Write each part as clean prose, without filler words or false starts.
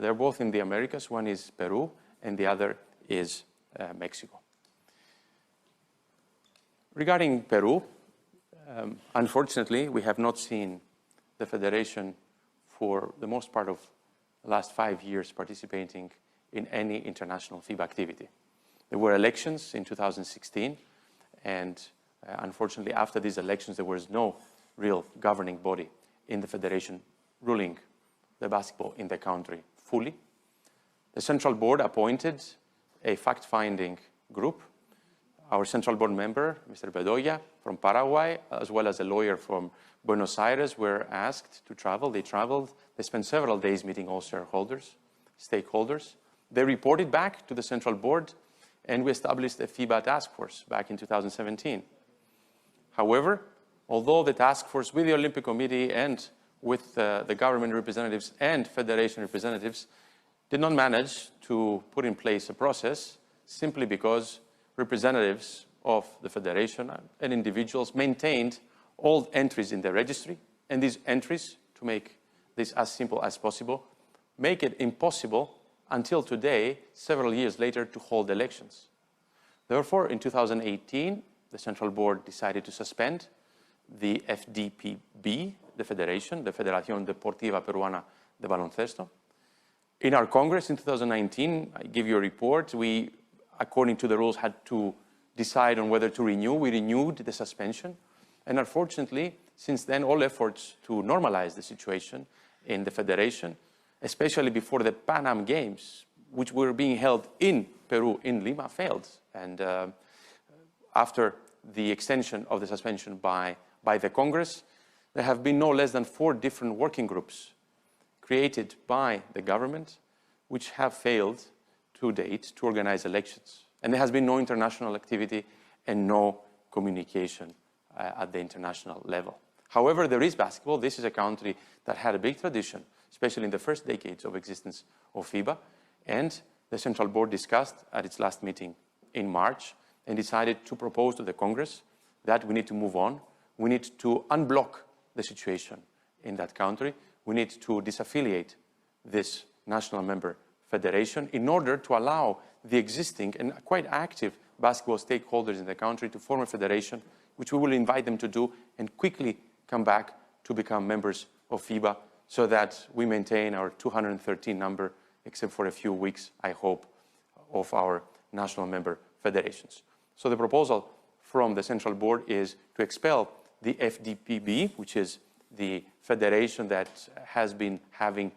They're both in the Americas. One is Peru, and the other is Mexico. Regarding Peru, unfortunately, we have not seen the Federation for the most part of the last 5 years participating in any international FIBA activity. There were elections in 2016, and unfortunately, after these elections, there was no real governing body in the Federation ruling the basketball in the country fully. The Central Board appointed a fact-finding group. Our Central Board member, Mr. Bedoya from Paraguay, as well as a lawyer from Buenos Aires, were asked to travel. They traveled. They spent several days meeting all shareholders, stakeholders. They reported back to the Central Board, and we established a FIBA task force back in 2017. However, although the task force with the Olympic Committee and with the government representatives and federation representatives did not manage to put in place a process, simply because representatives of the federation and individuals maintained old entries in the registry, and these entries, to make this as simple as possible, make it impossible until today, several years later, to hold elections. Therefore, in 2018, the Central Board decided to suspend the FDPB, the Federation, the Federación Deportiva Peruana de Baloncesto. In our Congress in 2019, I give you a report, we, according to the rules, had to decide on whether to renew. We renewed the suspension. And unfortunately, since then, all efforts to normalize the situation in the Federation, especially before the Pan Am Games, which were being held in Peru, in Lima, failed. And after the extension of the suspension by the Congress, there have been no less than 4 different working groups created by the government, which have failed to date to organize elections. And there has been no international activity and no communication at the international level. However, there is basketball. This is a country that had a big tradition, especially in the first decades of existence of FIBA. And the Central Board discussed at its last meeting in March and decided to propose to the Congress that we need to move on. We need to unblock the situation in that country. We need to disaffiliate this national member federation in order to allow the existing and quite active basketball stakeholders in the country to form a federation, which we will invite them to do, and quickly come back to become members of FIBA so that we maintain our 213 number, except for a few weeks, I hope, of our national member federations. So the proposal from the Central Board is to expel the FDPB, which is the federation that has been having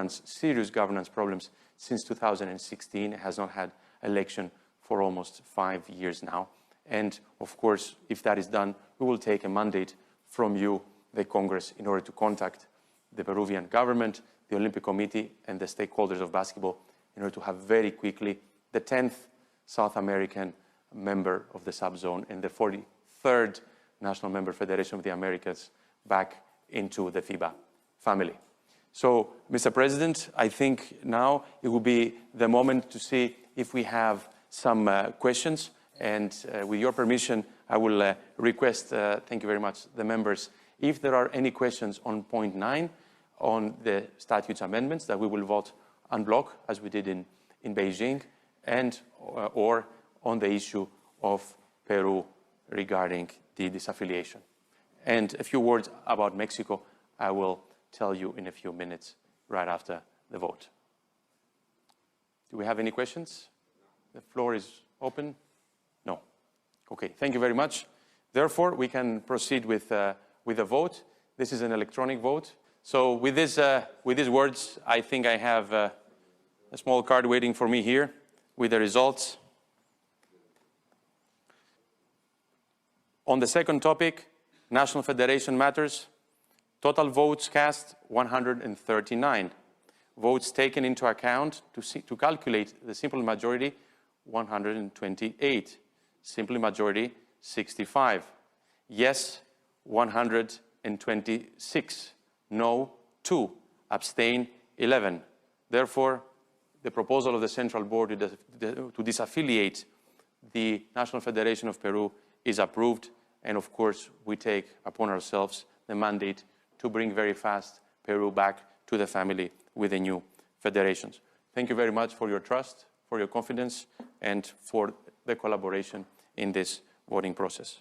serious governance problems since 2016, has not had election for almost 5 years now. And of course, if that is done, we will take a mandate from you, the Congress, in order to contact the Peruvian government, the Olympic Committee, and the stakeholders of basketball in order to have very quickly the 10th South American member of the subzone and the 43rd National Member Federation of the Americas back into the FIBA family. So, Mr. President, I think now it will be the moment to see if we have some questions. And with your permission, I will request, thank you very much, the members, if there are any questions on point 9 on the statutes amendments that we will vote en bloc, as we did in Beijing, and or on the issue of Peru regarding the disaffiliation. And a few words about Mexico, I will tell you in a few minutes right after the vote. Do we have any questions? The floor is open. No. Okay, thank you very much. Therefore, we can proceed with the vote. This is an electronic vote. So with these words, I think I have a small card waiting for me here with the results. On the second topic, National Federation matters, total votes cast, 139. Votes taken into account to calculate the simple majority, 128. Simple majority, 65. Yes, 126. No, 2. Abstain, 11. Therefore, the proposal of the Central Board to disaffiliate the National Federation of Peru is approved. And of course, we take upon ourselves the mandate to bring very fast Peru back to the family with a new federations. Thank you very much for your trust, for your confidence, and for the collaboration in this voting process.